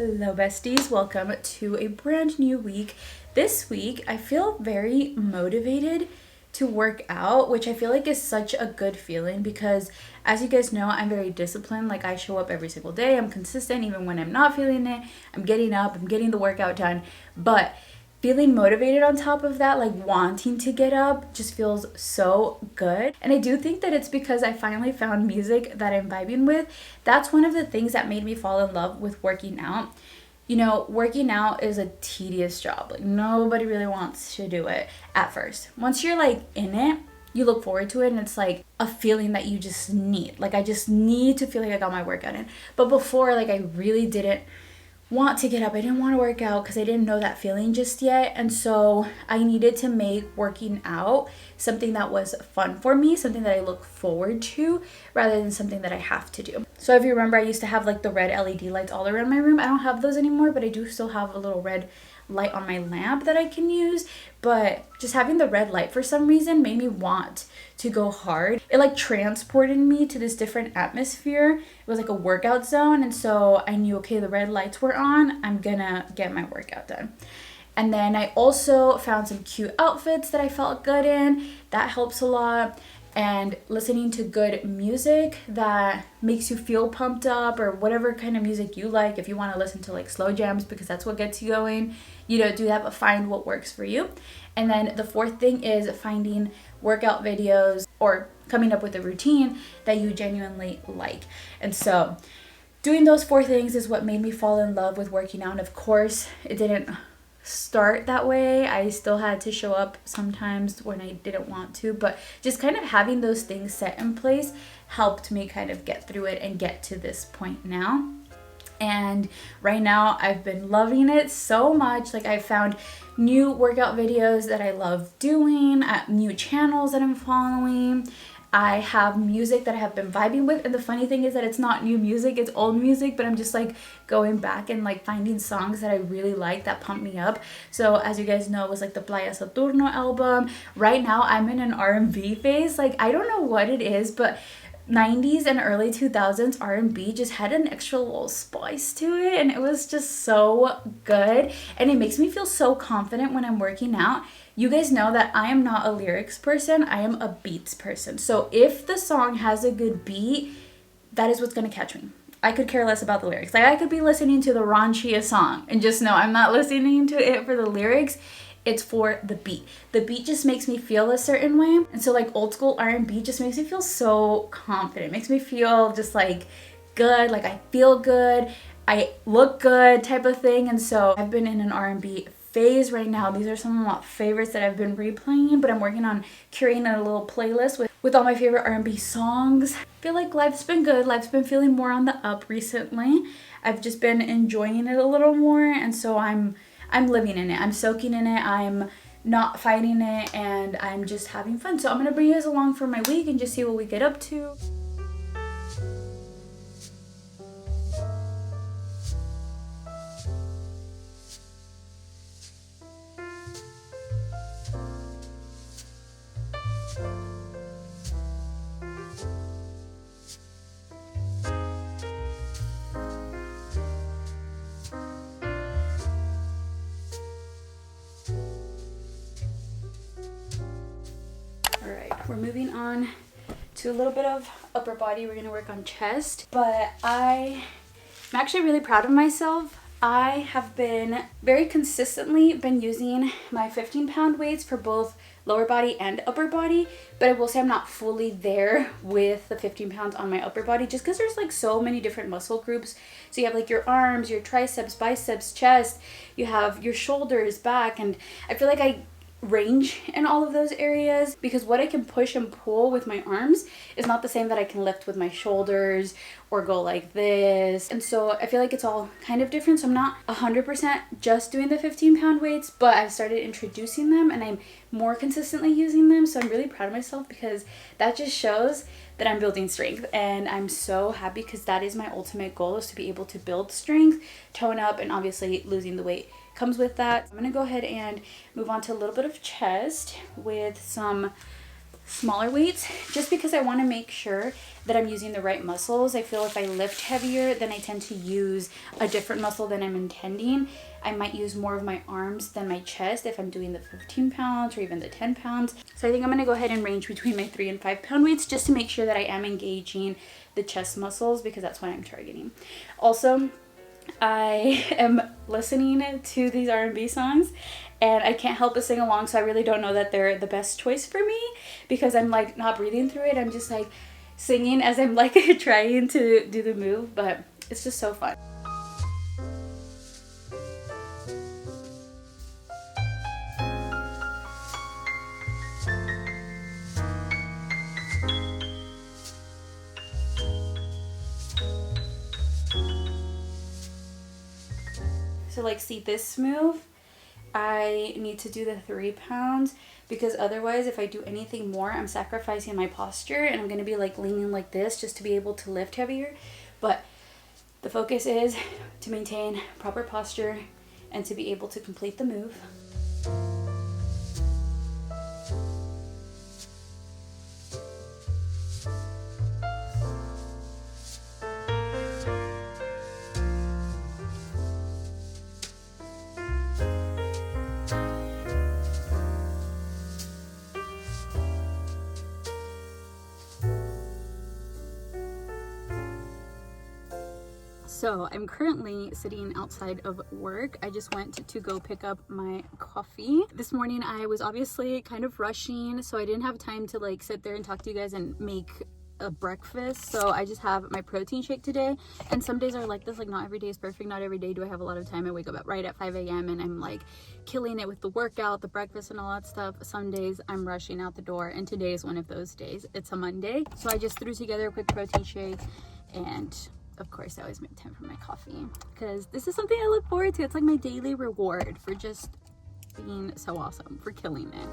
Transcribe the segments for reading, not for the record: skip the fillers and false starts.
Hello besties, welcome to a brand new week. This week I feel very motivated to work out, which I feel like is such a good feeling because as you guys know, I'm very disciplined. Like I show up every single day, I'm consistent even when I'm not feeling it. I'm getting up, I'm getting the workout done, but feeling motivated on top of that, like wanting to get up, just feels so good. And I do think that it's because I finally found music that I'm vibing with. That's one of the things that made me fall in love with working out. You know, working out is a tedious job. Like nobody really wants to do it at first. Once you're like in it, you look forward to it and it's like a feeling that you just need. Like I just need to feel like I got my workout in. But before, like I really didn't want to get up. I didn't want to work out because I didn't know that feeling just yet. And so I needed to make working out something that was fun for me, something that I look forward to rather than something that I have to do. So if you remember, I used to have like the red LED lights all around my room. I don't have those anymore, but I do still have a little red light on my lamp that I can use. But just having the red light for some reason made me want to go hard. It like transported me to this different atmosphere. It was like a workout zone. And so I knew, okay, the red lights were on. I'm gonna get my workout done. And then I also found some cute outfits that I felt good in. That helps a lot. And listening to good music that makes you feel pumped up, or whatever kind of music you like. If you want to listen to like slow jams because that's what gets you going, you know, do that, but find what works for you. And then the fourth thing is finding workout videos or coming up with a routine that you genuinely like. And so doing those four things is what made me fall in love with working out. And of course, it didn't start that way. I still had to show up sometimes when I didn't want to, but just kind of having those things set in place helped me kind of get through it and get to this point now. And right now I've been loving it so much. Like I found new workout videos that I love doing, new channels that I'm following. I have music that I have been vibing with, and the funny thing is that it's not new music, it's old music, but I'm just like going back and like finding songs that I really like that pump me up. So as you guys know, it was like the Playa Saturno album. Right now I'm in an R&B phase. Like I don't know what it is, but 90s and early 2000s R&B just had an extra little spice to it, and it was just so good, and it makes me feel so confident when I'm working out. You guys know that I am not a lyrics person, I am a beats person. So if the song has a good beat, that is what's gonna catch me. I could care less about the lyrics. Like I could be listening to the raunchiest song and just know I'm not listening to it for the lyrics. It's for the beat. The beat just makes me feel a certain way. And so like old school R&B just makes me feel so confident. It makes me feel just like good, like I feel good, I look good type of thing. And so I've been in an R&B phase right now. These are some of my favorites that I've been replaying, but I'm working on curating a little playlist with all my favorite R&B songs. I feel like life's been good. Life's been feeling more on the up recently. I've just been enjoying it a little more, and so I'm living in it. I'm soaking in it. I'm not fighting it, and I'm just having fun. So I'm gonna bring you guys along for my week and just see what we get up to. We're moving on to a little bit of upper body. We're gonna work on chest, but I'm actually really proud of myself. I have been very consistently been using my 15-pound weights for both lower body and upper body, but I will say I'm not fully there with the 15 pounds on my upper body just because there's like so many different muscle groups. So you have like your arms, your triceps, biceps, chest, you have your shoulders, back, and I feel like I range in all of those areas because what I can push and pull with my arms is not the same that I can lift with my shoulders or go like this. And so I feel like it's all kind of different. So I'm not 100% just doing the 15-pound weights, but I've started introducing them and I'm more consistently using them. So I'm really proud of myself because that just shows that I'm building strength, and I'm so happy because that is my ultimate goal, is to be able to build strength, tone up, and obviously losing the weight comes with that. I'm gonna go ahead and move on to a little bit of chest with some smaller weights just because I want to make sure that I'm using the right muscles. I feel if I lift heavier, then I tend to use a different muscle than I'm intending. I might use more of my arms than my chest if I'm doing the 15 pounds or even the 10 pounds. So I think I'm going to go ahead and range between my 3 and 5 pound weights just to make sure that I am engaging the chest muscles because that's what I'm targeting. Also, I am listening to these R&B songs and I can't help but sing along, so I really don't know that they're the best choice for me because I'm like not breathing through it. I'm just like singing as I'm like trying to do the move, but it's just so fun. So like, see this move, I need to do the 3 pounds because otherwise if I do anything more, I'm sacrificing my posture and I'm going to be like leaning like this just to be able to lift heavier. But the focus is to maintain proper posture and to be able to complete the move. So I'm currently sitting outside of work. I just went to go pick up my coffee. This morning I was obviously kind of rushing, so I didn't have time to like sit there and talk to you guys and make a breakfast. So I just have my protein shake today. And some days are like this, like not every day is perfect. Not every day do I have a lot of time. I wake up right at 5 a.m. and I'm like killing it with the workout, the breakfast and all that stuff. Some days I'm rushing out the door, and today is one of those days. It's a Monday. So I just threw together a quick protein shake, and of course I always make time for my coffee because this is something I look forward to. It's like my daily reward for just being so awesome, for killing it.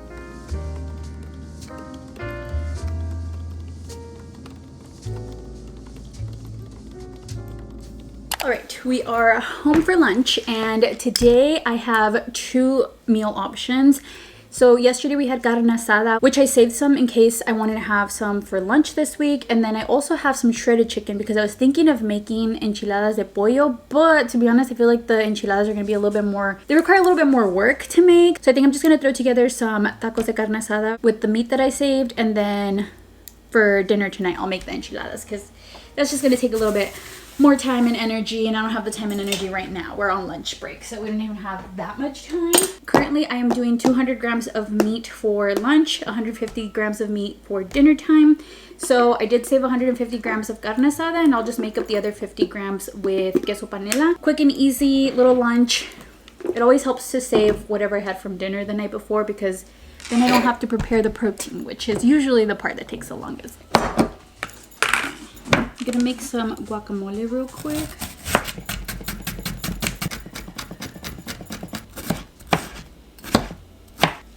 All right, we are home for lunch, and today I have 2 meal options. So yesterday we had carne asada, which I saved some in case I wanted to have some for lunch this week. And then I also have some shredded chicken because I was thinking of making enchiladas de pollo. But to be honest, I feel like the enchiladas are going to be a little bit more, they require a little bit more work to make. So I think I'm just going to throw together some tacos de carne asada with the meat that I saved. And then for dinner tonight, I'll make the enchiladas because that's just going to take a little bit more time and energy, and I don't have the time and energy right now. We're on lunch break, so we don't even have that much time. Currently, I am doing 200 grams of meat for lunch, 150 grams of meat for dinner time. So I did save 150 grams of carne asada, and I'll just make up the other 50 grams with queso panela. Quick and easy little lunch. It always helps to save whatever I had from dinner the night before because then I don't have to prepare the protein, which is usually the part that takes the longest. I'm gonna make some guacamole real quick.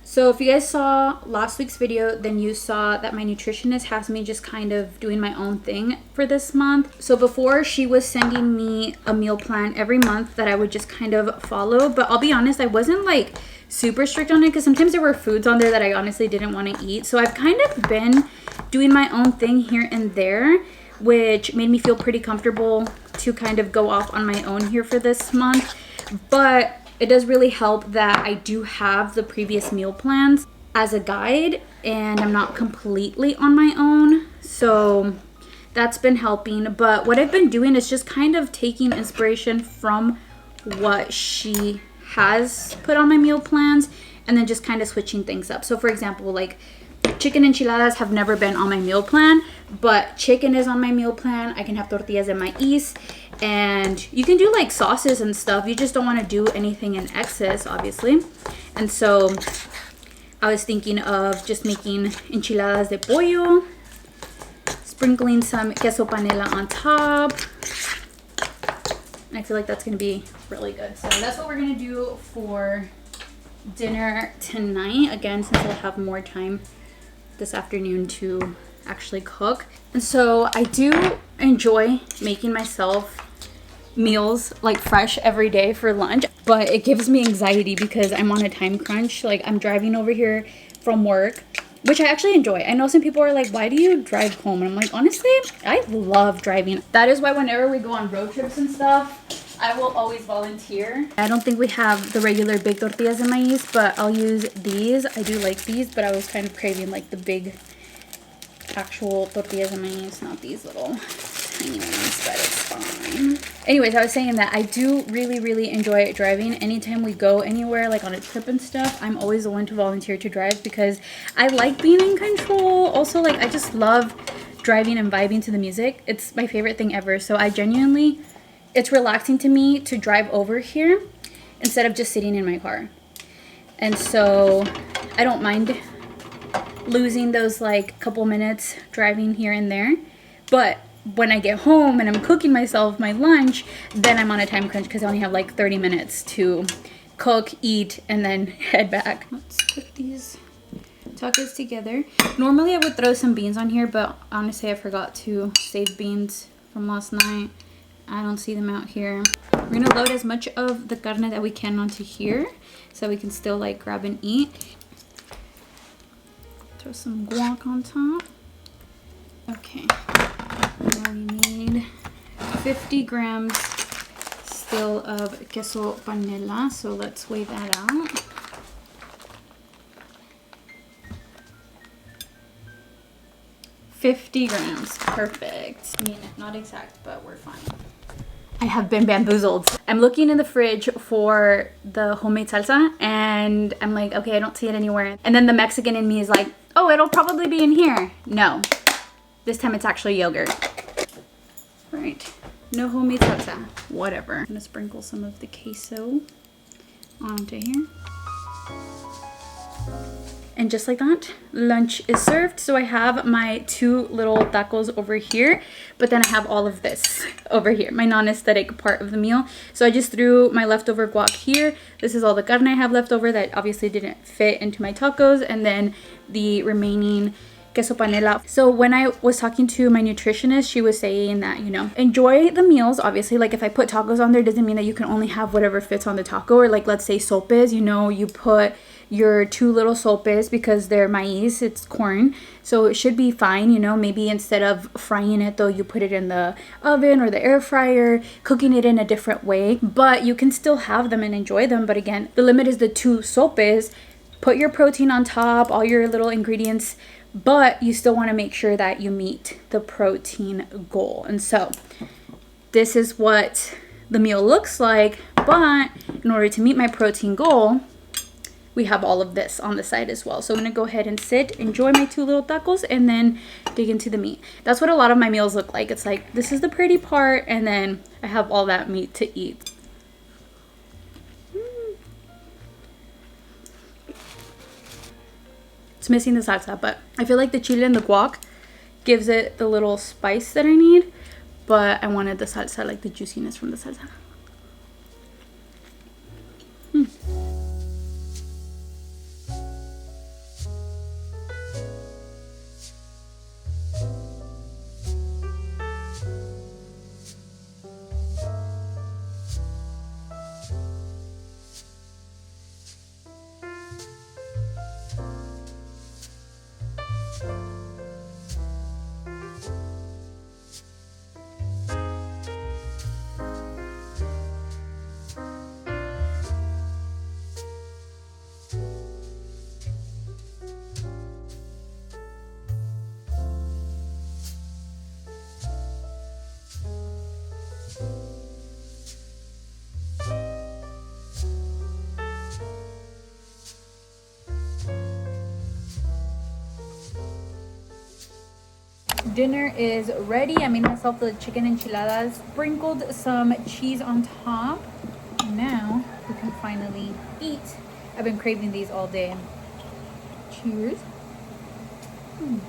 So if you guys saw last week's video, then you saw that my nutritionist has me just kind of doing my own thing for this month. So before, she was sending me a meal plan every month that I would just kind of follow. But I'll be honest, I wasn't like super strict on it because sometimes there were foods on there that I honestly didn't want to eat. So I've kind of been doing my own thing here and there, which made me feel pretty comfortable to kind of go off on my own here for this month. But it does really help that I do have the previous meal plans as a guide and I'm not completely on my own. So that's been helping. But what I've been doing is just kind of taking inspiration from what she has put on my meal plans and then just kind of switching things up. So for example, like chicken enchiladas have never been on my meal plan, but chicken is on my meal plan. I can have tortillas de maíz, and you can do like sauces and stuff. You just don't want to do anything in excess, obviously. And so I was thinking of just making enchiladas de pollo, sprinkling some queso panela on top. And I feel like that's going to be really good. So that's what we're going to do for dinner tonight. Again, since I have more time this afternoon to actually cook. And so I do enjoy making myself meals like fresh every day for lunch, but it gives me anxiety because I'm on a time crunch. Like I'm driving over here from work which I actually enjoy. I know some people are like, why do you drive home? And I'm like, honestly, I love driving. That is why whenever we go on road trips and stuff, I will always volunteer. I don't think we have the regular big tortillas de maíz, but I'll use these. I do like these, but I was kind of craving like the big actual tortillas de maíz, not these little tiny ones, but it's fine. Anyways, I was saying that I do really enjoy driving. Anytime we go anywhere, like on a trip and stuff, I'm always the one to volunteer to drive because I like being in control. Also, like, I just love driving and vibing to the music. It's my favorite thing ever. So I genuinely, it's relaxing to me to drive over here instead of just sitting in my car. And so I don't mind losing those like couple minutes driving here and there. But when I get home and I'm cooking myself my lunch, then I'm on a time crunch because I only have like 30 minutes to cook, eat, and then head back. Let's put these tacos together. Normally I would throw some beans on here, but honestly I forgot to save beans from last night. I don't see them out here. We're gonna load as much of the carne that we can onto here so we can still like grab and eat. Throw some guac on top. Okay. Now we need 50 grams still of queso panela, so let's weigh that out. $50 grams, perfect. I mean, not exact, but we're fine. I have been bamboozled. I'm looking in the fridge for the homemade salsa and I'm like, okay, I don't see it anywhere. And then the Mexican in me is like, oh, it'll probably be in here. No, this time it's actually yogurt. Right, no homemade salsa, whatever. I'm gonna sprinkle some of the queso onto here. And just like that, lunch is served. So I have my 2 little tacos over here, but then I have all of this over here, my non-aesthetic part of the meal. So I just threw my leftover guac here. This is all the carne I have left over that obviously didn't fit into my tacos, and then the remaining queso panela. So when I was talking to my nutritionist, she was saying that, you know, enjoy the meals. Obviously, like if I put tacos on there, doesn't mean that you can only have whatever fits on the taco. Or like, let's say sopes, you know, you put your 2 little sopes because they're maíz, it's corn, so it should be fine. You know, maybe instead of frying it though, you put it in the oven or the air fryer, cooking it in a different way, but you can still have them and enjoy them. But again, the limit is the 2 sopes. Put your protein on top, all your little ingredients, but you still want to make sure that you meet the protein goal. And so this is what the meal looks like, but in order to meet my protein goal, we have all of this on the side as well. So I'm gonna go ahead and sit, enjoy my 2 little tacos, and then dig into the meat. That's what a lot of my meals look like. It's like, this is the pretty part, and then I have all that meat to eat. It's missing the salsa, but I feel like the chile and the guac gives it the little spice that I need, but I wanted the salsa, like the juiciness from the salsa. Dinner is ready. I made myself the chicken enchiladas, sprinkled some cheese on top. Now we can finally eat. I've been craving these all day. Cheers. And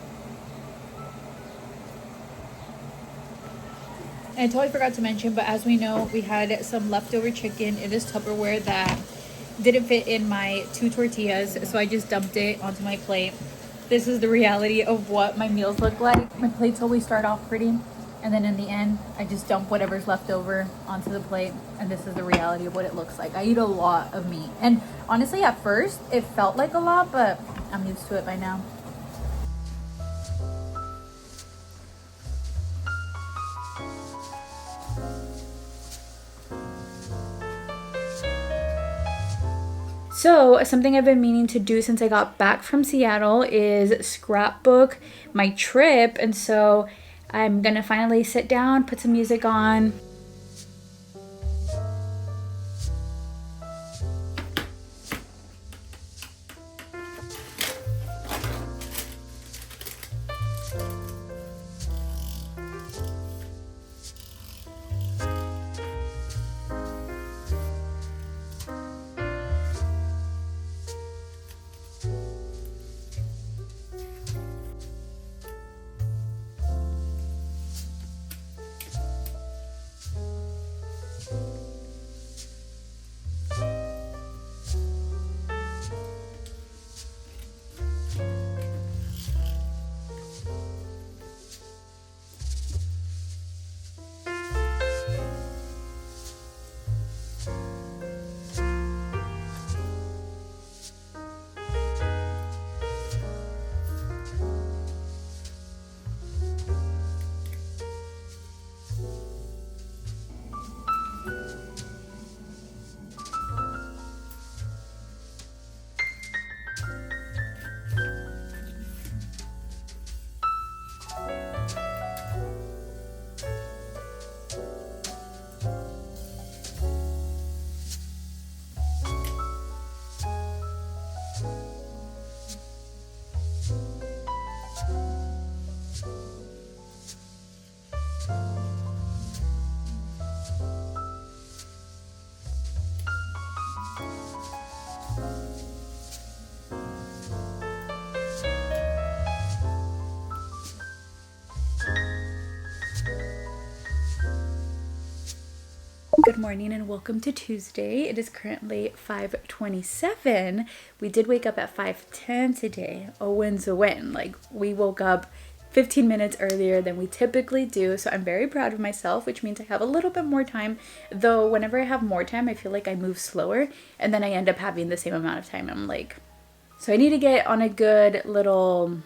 I totally forgot to mention, but as we know, we had some leftover chicken in this Tupperware that didn't fit in my 2 tortillas, so I just dumped it onto my plate. This is the reality of what my meals look like. My plates always start off pretty, and then in the end, I just dump whatever's left over onto the plate, and this is the reality of what it looks like. I eat a lot of meat, and honestly, at first, it felt like a lot, but I'm used to it by now. So something I've been meaning to do since I got back from Seattle is scrapbook my trip. And so I'm gonna finally sit down, put some music on. Good morning and welcome to Tuesday. It is currently 5:27. We did wake up at 5:10 today. A win's a win. Like, we woke up 15 minutes earlier than we typically do, so I'm very proud of myself, which means I have a little bit more time. Though whenever I have more time, I feel like I move slower and then I end up having the same amount of time. I'm like, so I need to get on a good little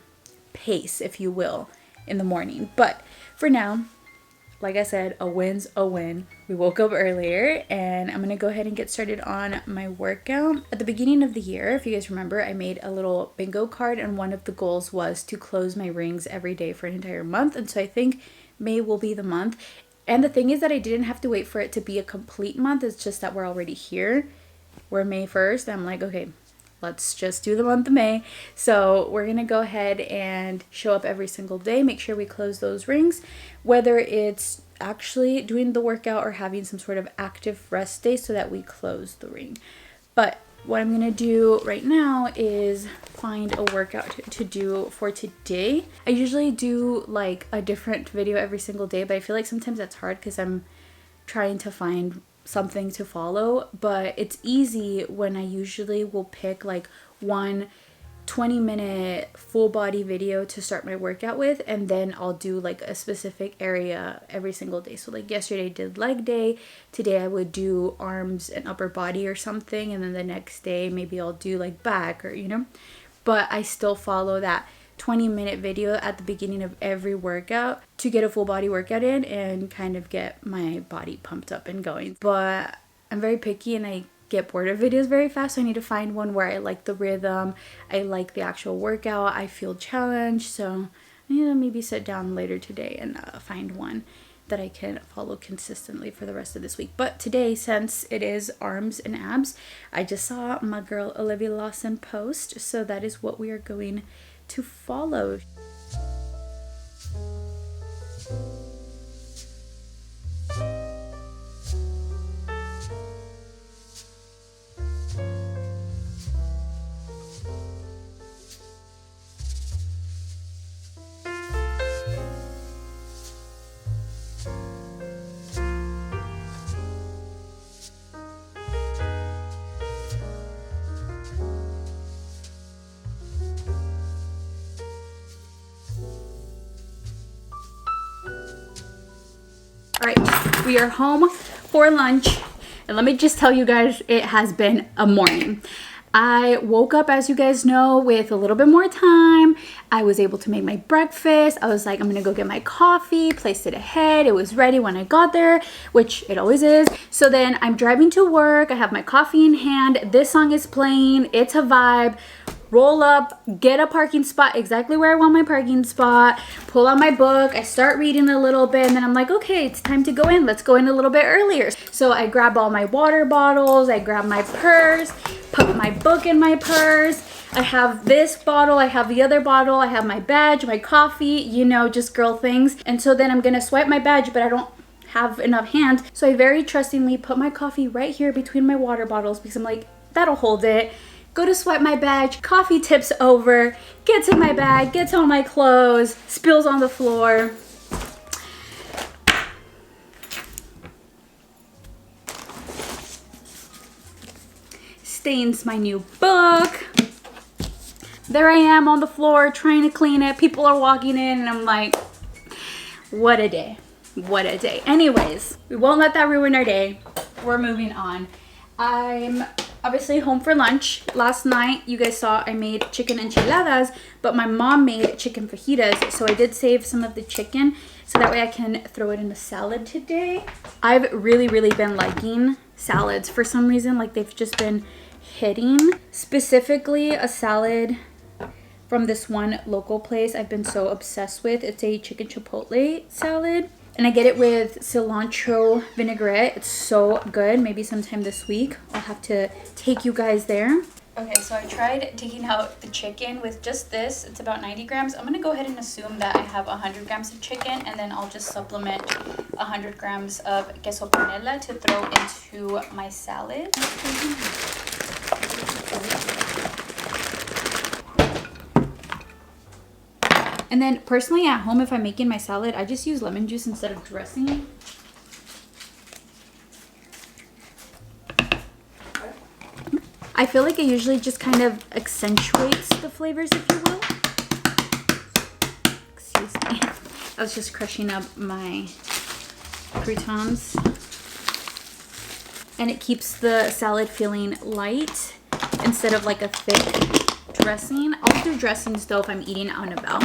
pace, if you will, in the morning. But for now, like I said, a win's a win. We woke up earlier and I'm gonna go ahead and get started on my workout. At the beginning of the year, if you guys remember, I made a little bingo card and one of the goals was to close my rings every day for an entire month. And so I think May will be the month. And the thing is that I didn't have to wait for it to be a complete month. It's just that we're already here. We're May 1st. I'm like, okay, let's just do the month of May. So we're gonna go ahead and show up every single day, make sure we close those rings, whether it's actually doing the workout or having some sort of active rest day so that we close the ring. But what I'm gonna do right now is find a workout to do for today. I usually do like a different video every single day, but I feel like sometimes that's hard because I'm trying to find something to follow, but it's easy when I usually will pick like one 20-minute full body video to start my workout with, and then I'll do like a specific area every single day. So like yesterday I did leg day, today I would do arms and upper body or something, and then the next day maybe I'll do like back, or but I still follow that 20-minute video at the beginning of every workout to get a full body workout in and kind of get my body pumped up and going. But I'm very picky and I get bored of videos very fast, so I need to find one where I like the rhythm, I like the actual workout, I feel challenged. So I need to maybe sit down later today and find one that I can follow consistently for the rest of this week. But today, since it is arms and abs, I just saw my girl Olivia Lawson post, so that is what we are going to follow. All right, we are home for lunch, and let me just tell you guys, it has been a morning. I woke up, as you guys know, with a little bit more time. I was able to make my breakfast. I was like, I'm gonna go get my coffee, placed it ahead. It was ready when I got there, which it always is. So then I'm driving to work. I have my coffee in hand. This song is playing. It's a vibe. Roll up, get a parking spot exactly where I want my parking spot, pull out my book, I start reading a little bit, and then I'm like, okay, it's time to go in. Let's go in a little bit earlier. So I grab all my water bottles, I grab my purse, put my book in my purse. I have this bottle, I have the other bottle, I have my badge, my coffee, you know, just girl things. And so then I'm gonna swipe my badge, but I don't have enough hands. So I very trustingly put my coffee right here between my water bottles because I'm like, that'll hold it. Go to swipe my badge, coffee tips over, gets in my bag, gets on my clothes, spills on the floor. Stains my new book. There I am on the floor trying to clean it. People are walking in and I'm like, what a day. What a day. Anyways, we won't let that ruin our day. We're moving on. I'm obviously home for lunch. Last night, you guys saw I made chicken enchiladas, but my mom made chicken fajitas, so I did save some of the chicken so that way I can throw it in a salad today. I've really been liking salads for some reason. Like, they've just been hitting. Specifically, a salad from this one local place I've been so obsessed with. It's a chicken chipotle salad. And I get it with cilantro vinaigrette. It's so good. Maybe sometime this week I'll have to take you guys there. Okay, so I tried taking out the chicken with just this. It's about 90 grams. I'm going to go ahead and assume that I have 100 grams of chicken, and then I'll just supplement 100 grams of queso panela to throw into my salad. And then personally at home, if I'm making my salad, I just use lemon juice instead of dressing. I feel like it usually just kind of accentuates the flavors, if you will. Excuse me. I was just crushing up my croutons. And it keeps the salad feeling light instead of like a thick dressing. I'll do dressings though if I'm eating out and about.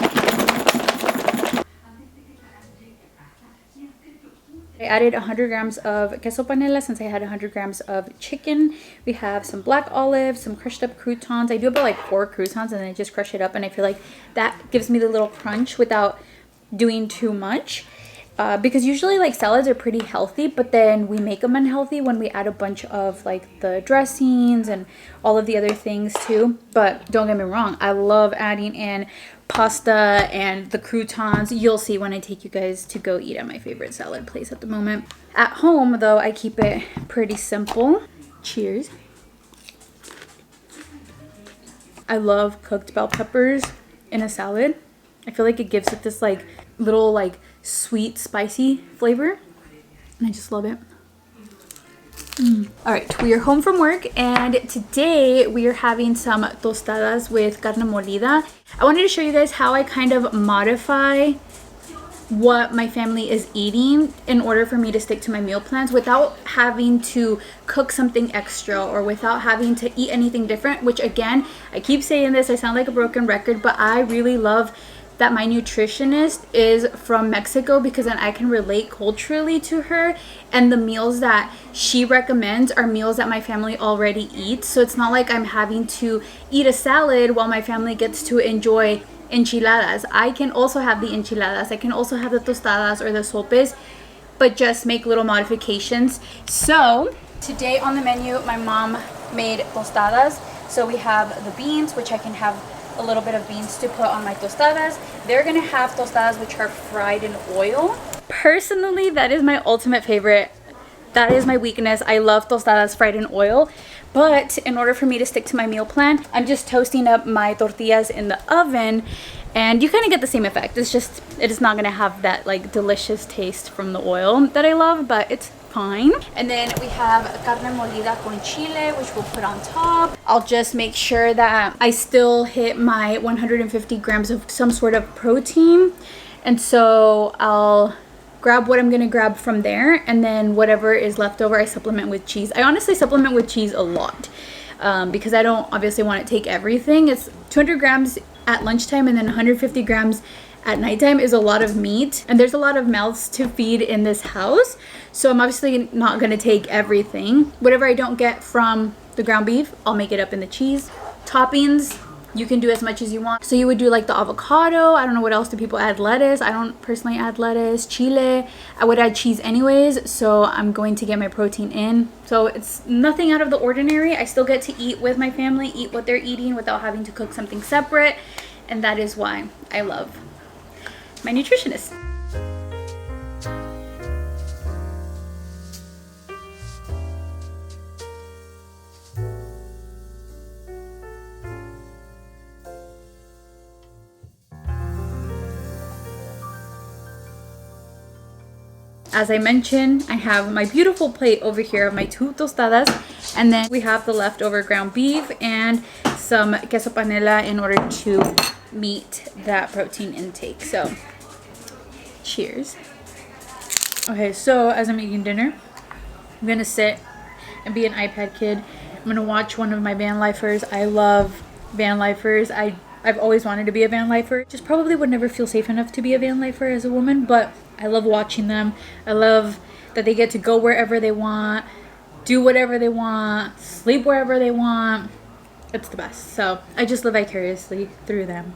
I added 100 grams of queso panela since I had 100 grams of chicken. We have some black olives, some crushed up croutons. I do about like 4 croutons and then I just crush it up, and I feel like that gives me the little crunch without doing too much. Because usually like salads are pretty healthy, but then we make them unhealthy when we add a bunch of like the dressings and all of the other things too. But don't get me wrong, I love adding in pasta and the croutons. You'll see when I take you guys to go eat at my favorite salad place at the moment. At home though, I keep it pretty simple. Cheers. I love cooked bell peppers in a salad. I feel like it gives it this like little like sweet spicy flavor, and I just love it. All right, we are home from work, and today we are having some tostadas with carne molida. I wanted to show you guys how I kind of modify what my family is eating in order for me to stick to my meal plans without having to cook something extra or without having to eat anything different, which again, I keep saying this, I sound like a broken record, but I really love that my nutritionist is from Mexico because then I can relate culturally to her, and the meals that she recommends are meals that my family already eats. So it's not like I'm having to eat a salad while my family gets to enjoy enchiladas. I can also have the enchiladas, I can also have the tostadas or the sopes, but just make little modifications. So today on the menu, my mom made tostadas. So we have the beans, which I can have a little bit of beans to put on my tostadas. They're gonna have tostadas which are fried in oil. Personally, that is my ultimate favorite. That is my weakness. I love tostadas fried in oil. But in order for me to stick to my meal plan, I'm just toasting up my tortillas in the oven, and you kind of get the same effect. It's just, it is not gonna have that like delicious taste from the oil that I love, but it's fine. And then we have carne molida con chile, which we'll put on top. I'll just make sure that I still hit my 150 grams of some sort of protein. And so I'll grab what I'm gonna grab from there, and then whatever is left over I supplement with cheese. I honestly supplement with cheese a lot. because I don't obviously want to take everything. It's 200 grams at lunchtime and then 150 grams at nighttime is a lot of meat, and there's a lot of mouths to feed in this house, so I'm obviously not going to take everything. Whatever I don't get from the ground beef, I'll make it up in the cheese. Toppings, you can do as much as you want. So you would do like the avocado. I don't know what else do people add. Lettuce. I don't personally add lettuce. Chile. I would add cheese anyways, so I'm going to get my protein in. So it's nothing out of the ordinary. I still get to eat with my family, eat what they're eating without having to cook something separate, and that is why I love my nutritionist. As I mentioned, I have my beautiful plate over here of my 2 tostadas, and then we have the leftover ground beef and some queso panela in order to meet that protein intake. So cheers. Okay, so as I'm eating dinner, I'm gonna sit and be an iPad kid. I'm gonna watch one of my van lifers. I love van lifers. I've always wanted to be a van lifer. Just probably would never feel safe enough to be a van lifer as a woman, but I love watching them. I love that they get to go wherever they want, do whatever they want, sleep wherever they want. It's the best. So I just live vicariously through them.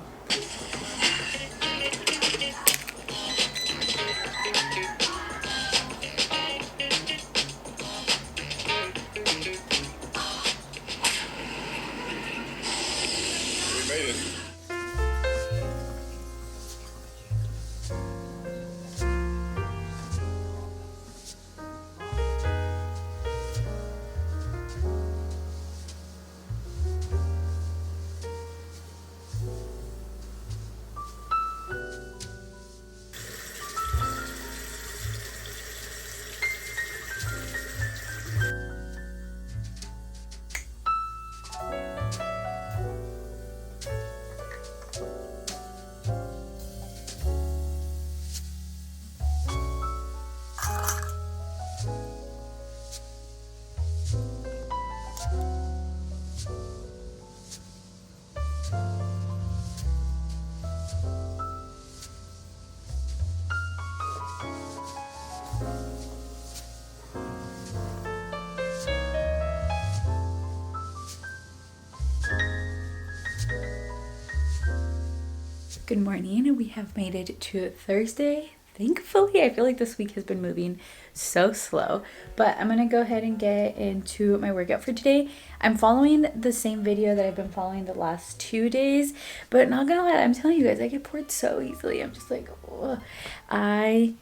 Good morning. We have made it to Thursday. Thankfully, I feel like this week has been moving so slow, but I'm gonna go ahead and get into my workout for today. I'm following the same video that I've been following the last 2 days, but not gonna lie, I'm telling you guys, I get bored so easily. I'm just like, ugh. I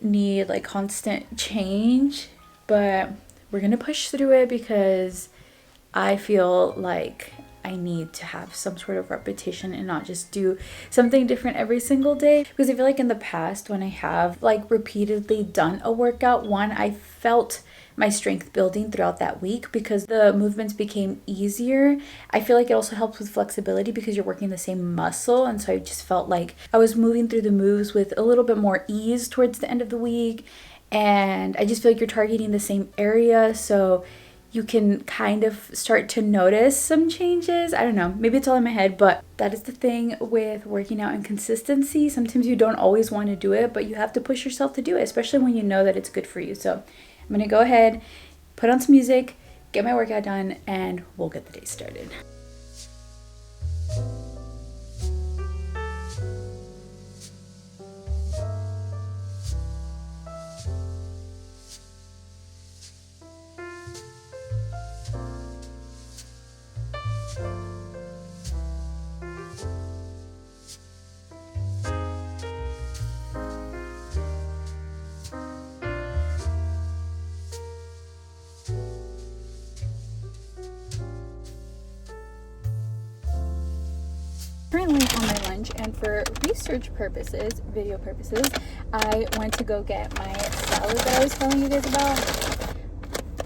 need like constant change, but we're gonna push through it because I feel like I need to have some sort of repetition and not just do something different every single day. Because I feel like in the past, when I have like repeatedly done a workout, one, I felt my strength building throughout that week because the movements became easier. I feel like it also helps with flexibility because you're working the same muscle, and so I just felt like I was moving through the moves with a little bit more ease towards the end of the week, and I just feel like you're targeting the same area, so you can kind of start to notice some changes. I don't know, maybe it's all in my head, but that is the thing with working out and consistency. Sometimes you don't always want to do it, but you have to push yourself to do it, especially when you know that it's good for you. So I'm gonna go ahead, put on some music, get my workout done, and we'll get the day started. Currently on my lunch, and for research purposes, video purposes, I went to go get my salad that I was telling you guys about.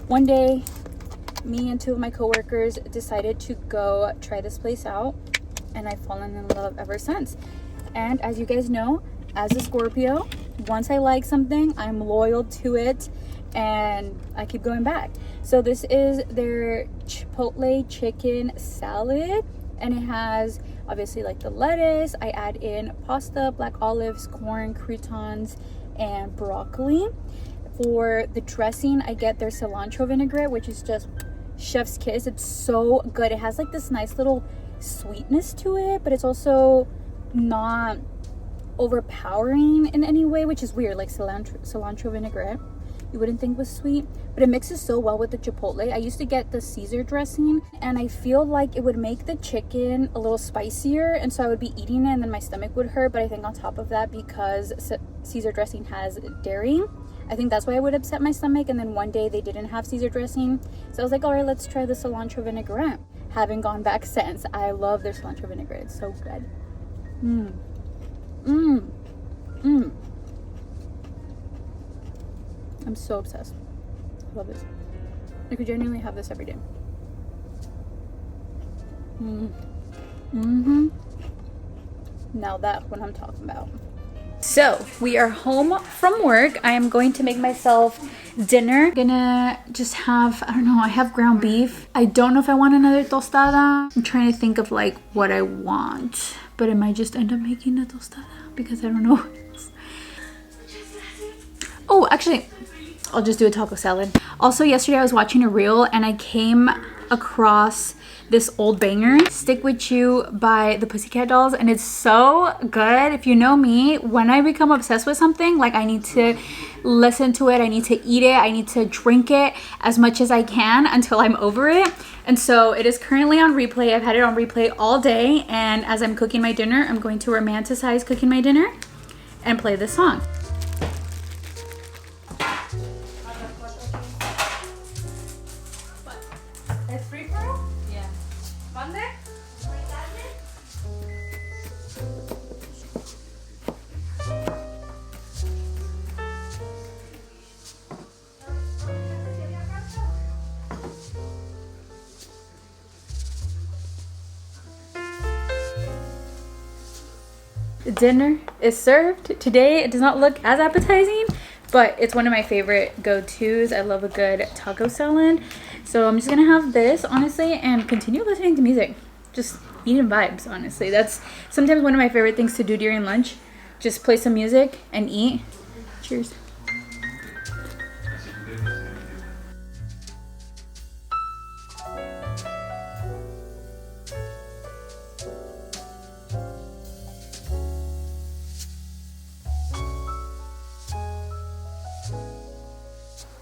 One day, me and 2 of my coworkers decided to go try this place out, and I've fallen in love ever since. And as you guys know, as a Scorpio, once I like something, I'm loyal to it and I keep going back. So this is their chipotle chicken salad, and it has obviously like the lettuce. I add in pasta, black olives, corn, croutons, and broccoli. For the dressing, I get their cilantro vinaigrette, which is just chef's kiss. It's so good. It has like this nice little sweetness to it, but it's also not overpowering in any way, which is weird. Like cilantro vinaigrette, you wouldn't think was sweet, but it mixes so well with the chipotle. I used to get the Caesar dressing, and I feel like it would make the chicken a little spicier, and so I would be eating it and then my stomach would hurt. But I think on top of that, because Caesar dressing has dairy, I think that's why I would upset my stomach. And then one day they didn't have Caesar dressing, so I was like, all right, let's try the cilantro vinaigrette. Haven't gone back since. I love their cilantro vinaigrette. It's so good. I'm so obsessed. I love this. I could genuinely have this every day. Now that what I'm talking about. So we are home from work. I am going to make myself dinner. Gonna just have, I don't know, I have ground beef. I don't know if I want another tostada. I'm trying to think of like what I want, but I might just end up making a tostada because I don't know. Oh, actually, I'll just do a taco salad. Also, yesterday I was watching a reel and I came across this old banger, Stick With You by the Pussycat Dolls, and it's so good. If you know me, when I become obsessed with something, like I need to listen to it, I need to eat it, I need to drink it as much as I can until I'm over it. And so it is currently on replay. I've had it on replay all day, and as I'm cooking my dinner, I'm going to romanticize cooking my dinner and play this song. ¿Es referral? Yeah. ¿Mande? Dinner is served. Today it does not look as appetizing, but it's one of my favorite go-tos. I love a good taco salad. So I'm just gonna have this, honestly, and continue listening to music. Just eating vibes, honestly. That's sometimes one of my favorite things to do during lunch. Just play some music and eat. Cheers.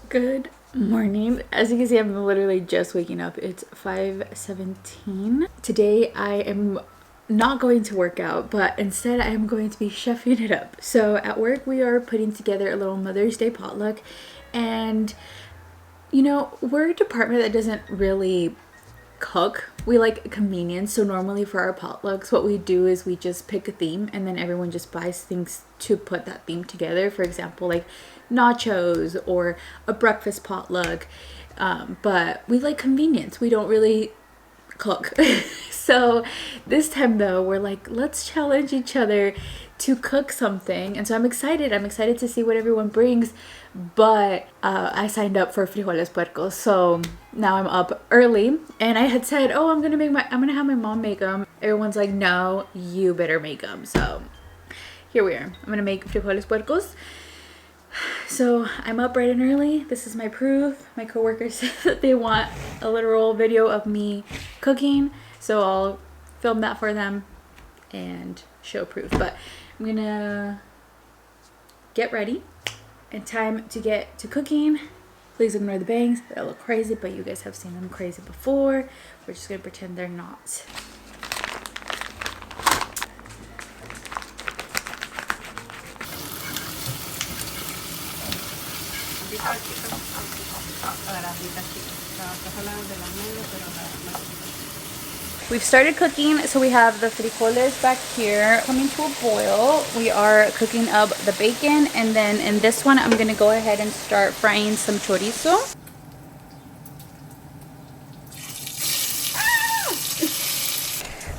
Good morning. As you can see, I'm literally just waking up. It's 5:17. Today I am not going to work out, but instead I am going to be chefing it up. So at work we are putting together a little Mother's Day potluck, and you know, we're a department that doesn't really cook. We like convenience. So normally for our potlucks, what we do is we just pick a theme and then everyone just buys things to put that theme together. For example, like nachos or a breakfast potluck. But we like convenience. We don't really cook. So this time though, we're like, let's challenge each other to cook something. And so I'm excited to see what everyone brings. But I signed up for frijoles puercos, so now I'm up early, and I had said, oh, I'm gonna have my mom make them. Everyone's like, no, you better make them. So here we are. I'm gonna make frijoles puercos. So I'm up bright and early. This is my proof. My coworkers said that they want a literal video of me cooking, so I'll film that for them and show proof. But I'm gonna get ready and time to get to cooking. Please ignore the bangs. They look crazy, but you guys have seen them crazy before. We're just gonna pretend they're not. We've started cooking, so we have the frijoles back here coming to a boil. We are cooking up the bacon, and then in this one I'm gonna go ahead and start frying some chorizo.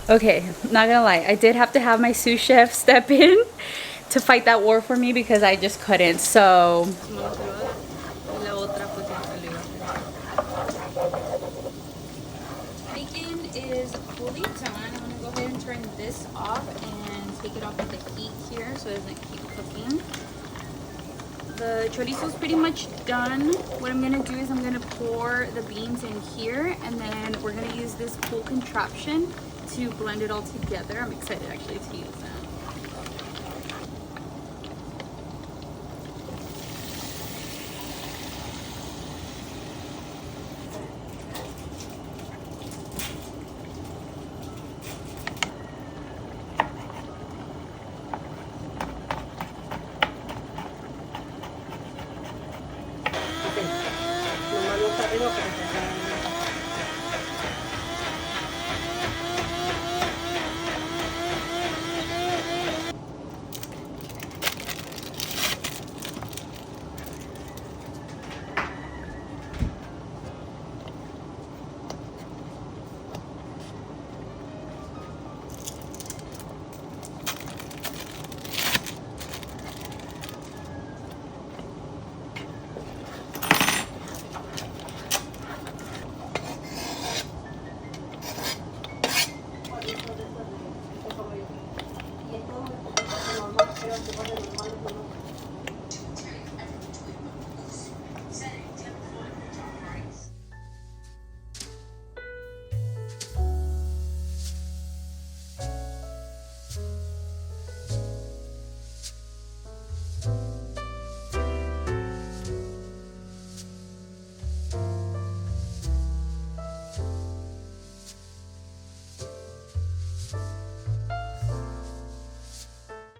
Okay, not gonna lie, I did have to have my sous chef step in to fight that war for me because I just couldn't. So this off and take it off of the heat here so it doesn't keep cooking. The chorizo is pretty much done. What I'm gonna do is I'm gonna pour the beans in here, and then we're gonna use this cool contraption to blend it all together. I'm excited actually to use that.